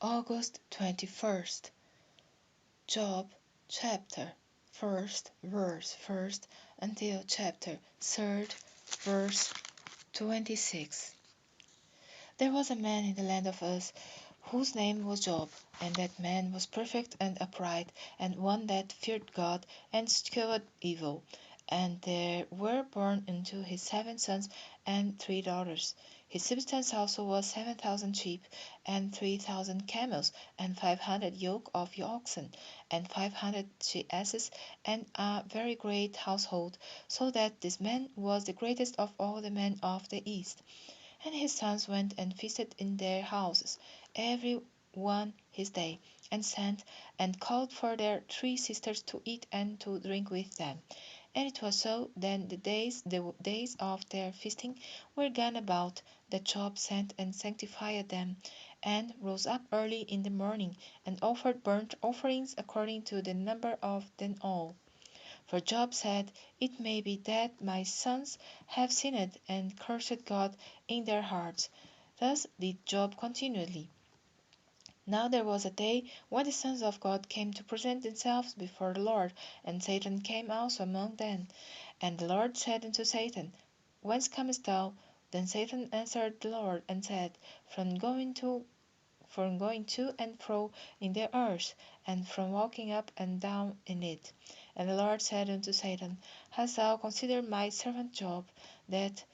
August 21st. Job chapter 1st verse 1st until chapter 3rd verse 26. There was a man in the land of Uz whose name was Job, and that man was perfect and upright, and one that feared God and shunned evil. And there were born unto him 7 sons and 3 daughters. His substance also was 7,000 sheep, and 3,000 camels, and 500 yoke of oxen, and 500 asses, and a very great household, so that this man was the greatest of all the men of the east. And his sons went and feasted in their houses, every one his day, and sent and called for their 3 sisters to eat and to drink with them. And it was so, then the days of their feasting were gone about, that Job sent and sanctified them, and rose up early in the morning, and offered burnt offerings according to the number of them all. For Job said, It may be that my sons have sinned and cursed God in their hearts. Thus did Job continually. Now there was a day when the sons of God came to present themselves before the Lord, and Satan came also among them. And the Lord said unto Satan, Whence comest thou? Then Satan answered the Lord, and said, From going to and fro in the earth, and from walking up and down in it. And the Lord said unto Satan, Hast thou considered my servant Job, that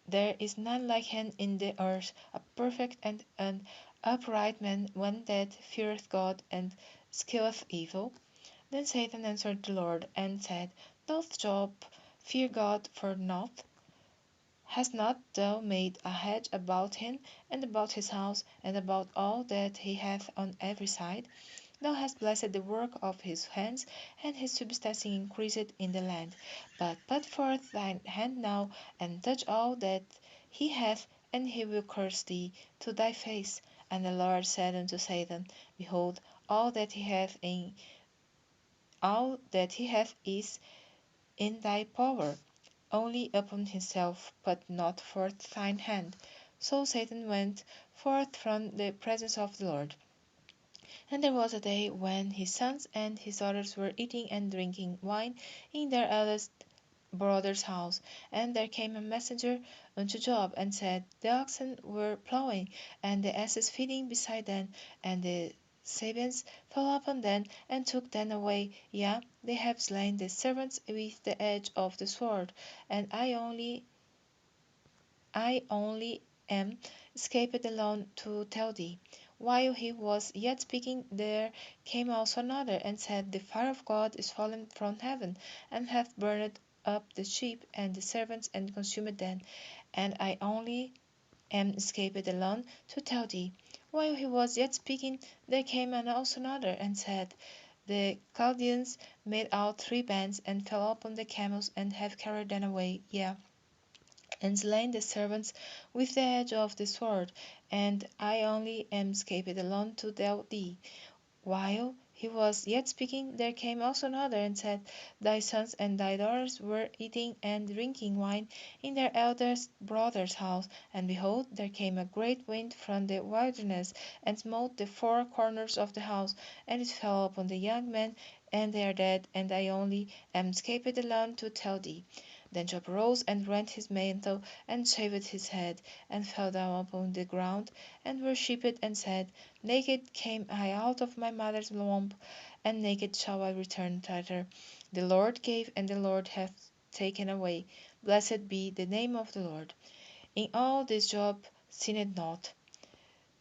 there is none like him in the earth, a perfect and an upright man, one that feareth God and shunneth evil? Then Satan answered the Lord, and said, Doth Job fear God for naught? Hast not thou made a hedge about him, and about his house, and about all that he hath on every side? Thou hast blessed the work of his hands, and his substance increased in the land. But put forth thine hand now, and touch all that he hath, and he will curse thee to thy face. And the Lord said unto Satan, Behold, all that he hath is in thy power, only upon himself put not forth thine hand. So Satan went forth from the presence of the Lord. And there was a day when his sons and his daughters were eating and drinking wine in their eldest brother's house. And there came a messenger unto Job, and said, The oxen were plowing, and the asses feeding beside them, and the Sabeans fell upon them, and took them away. Yea, they have slain the servants with the edge of the sword, and I only am escaped alone to tell thee. While he was yet speaking, there came also another, and said, The fire of God is fallen from heaven, and hath burned up the sheep and the servants, and consumed them. And I only am escaped alone to tell thee. While he was yet speaking, there came also another, and said, The Chaldeans made out 3 bands, and fell upon the camels, and have carried them away. Yea, and slain the servants with the edge of the sword, and I only am escaped alone to tell thee. While he was yet speaking, there came also another, and said, Thy sons and thy daughters were eating and drinking wine in their eldest brother's house, and behold, there came a great wind from the wilderness, and smote the 4 corners of the house, and it fell upon the young men, and they are dead, and I only am escaped alone to tell thee. Then Job arose and rent his mantle, and shaved his head, and fell down upon the ground, and worshipped, and said, Naked came I out of my mother's womb, and naked shall I return thither. The Lord gave, and the Lord hath taken away. Blessed be the name of the Lord. In all this Job sinned not,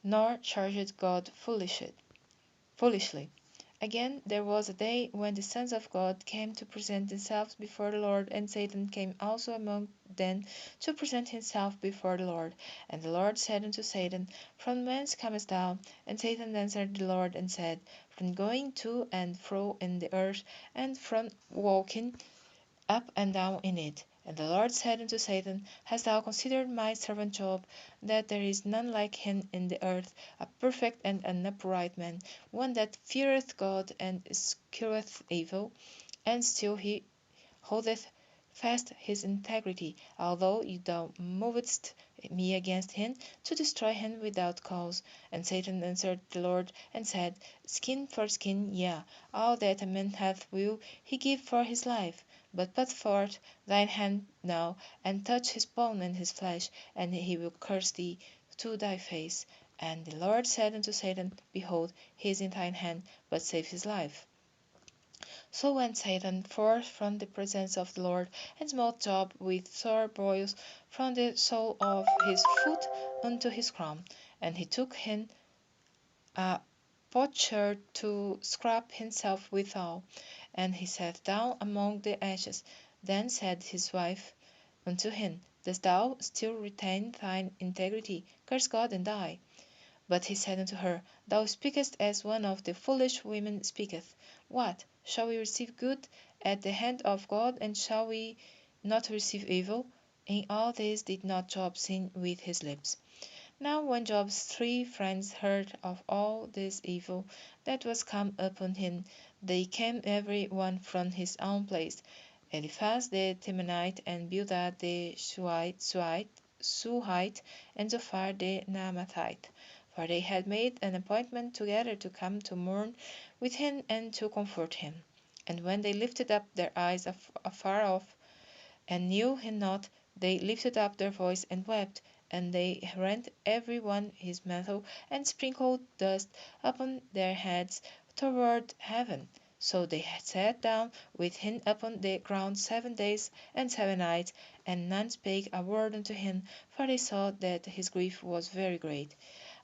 nor charged God foolishly. Again, there was a day when the sons of God came to present themselves before the Lord, and Satan came also among them to present himself before the Lord. And the Lord said unto Satan, From whence comest thou? And Satan answered the Lord, and said, From going to and fro in the earth, and from walking up and down in it. And the Lord said unto Satan, Hast thou considered my servant Job, that there is none like him in the earth, a perfect and an upright man, one that feareth God and escheweth evil? And still he holdeth fast his integrity, although thou movest me against him, to destroy him without cause. And Satan answered the Lord, and said, Skin for skin, yea, all that a man hath will he give for his life. But put forth thine hand now, and touch his bone and his flesh, and he will curse thee to thy face. And the Lord said unto Satan, Behold, he is in thine hand, but save his life. So went Satan forth from the presence of the Lord, and smote Job with sore boils from the sole of his foot unto his crown. And he took him a potsherd to scrub himself withal, and he sat down among the ashes. Then said his wife unto him, Dost thou still retain thine integrity? Curse God and die. But he said unto her, Thou speakest as one of the foolish women speaketh. What? Shall we receive good at the hand of God, and shall we not receive evil? In all this did not Job sin with his lips. Now when Job's 3 friends heard of all this evil that was come upon him, they came every one from his own place, Eliphaz the Temanite, and Bildad the Suhite, and Zophar the Naamathite. For they had made an appointment together to come to mourn with him and to comfort him. And when they lifted up their eyes afar off, and knew him not, they lifted up their voice and wept, and they rent every one his mantle, and sprinkled dust upon their heads toward heaven. So they sat down with him upon the ground 7 days and 7 nights, and none spake a word unto him, for they saw that his grief was very great.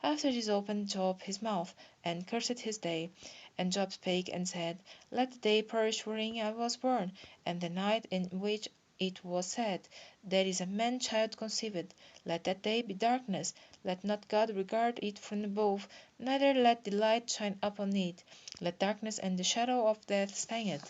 After this opened Job his mouth, and cursed his day. And Job spake and said, Let the day perish wherein I was born, and the night in which it was said, There is a man child conceived. Let that day be darkness. Let not God regard it from above, neither let the light shine upon it. Let darkness and the shadow of death stain it.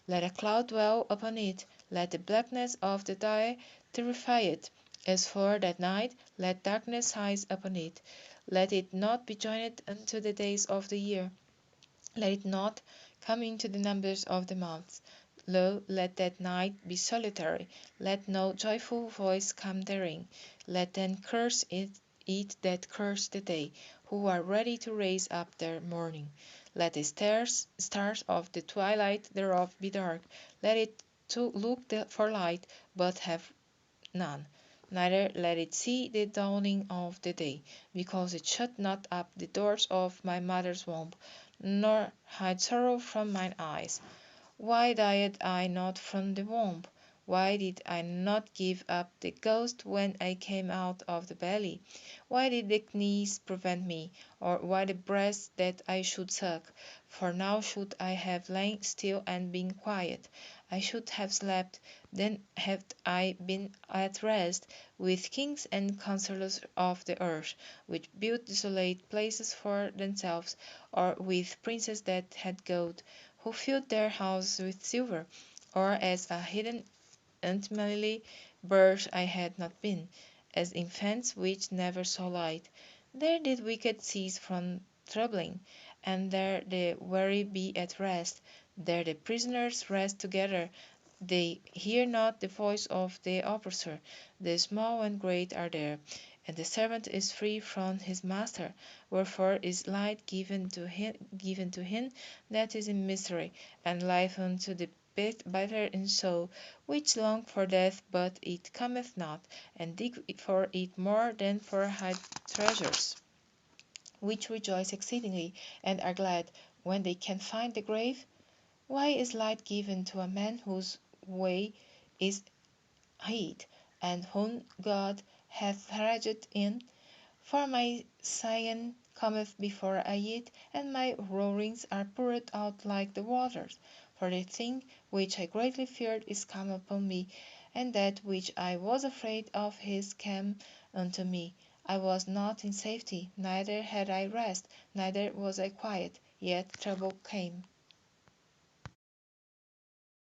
Let a cloud dwell upon it. Let the blackness of the day terrify it. As for that night, let darkness seize upon it. Let it not be joined unto the days of the year. Let it not come into the numbers of the months. Lo, let that night be solitary. Let no joyful voice come therein. Let then curse it that curse the day, who are ready to raise up their mourning. Let the stars of the twilight thereof be dark. Let it to look for light, but have none. Neither let it see the dawning of the day, because it shut not up the doors of my mother's womb, nor hide sorrow from mine eyes. Why died I not from the womb? Why did I not give up the ghost when I came out of the belly? Why did the knees prevent me, or why the breast that I should suck? For now should I have lain still and been quiet. I should have slept, then had I been at rest with kings and counsellors of the earth, which built desolate places for themselves, or with princes that had gold, who filled their houses with silver, or as a hidden untimely birth I had not been, as infants which never saw light. There did wicked cease from troubling, and there the weary be at rest. There the prisoners rest together. They hear not the voice of the oppressor. The small and great are there, and the servant is free from his master. Wherefore is light given to him that is in misery, and life unto the bitter in soul, which long for death, but it cometh not, and dig for it more than for hid treasures, which rejoice exceedingly, and are glad when they can find the grave. Why is light given to a man whose way is hid, and whom God hath hedged in? For my sighing cometh before I eat, and my roarings are poured out like the waters. For the thing which I greatly feared is come upon me, and that which I was afraid of is come unto me. I was not in safety, neither had I rest, neither was I quiet, yet trouble came.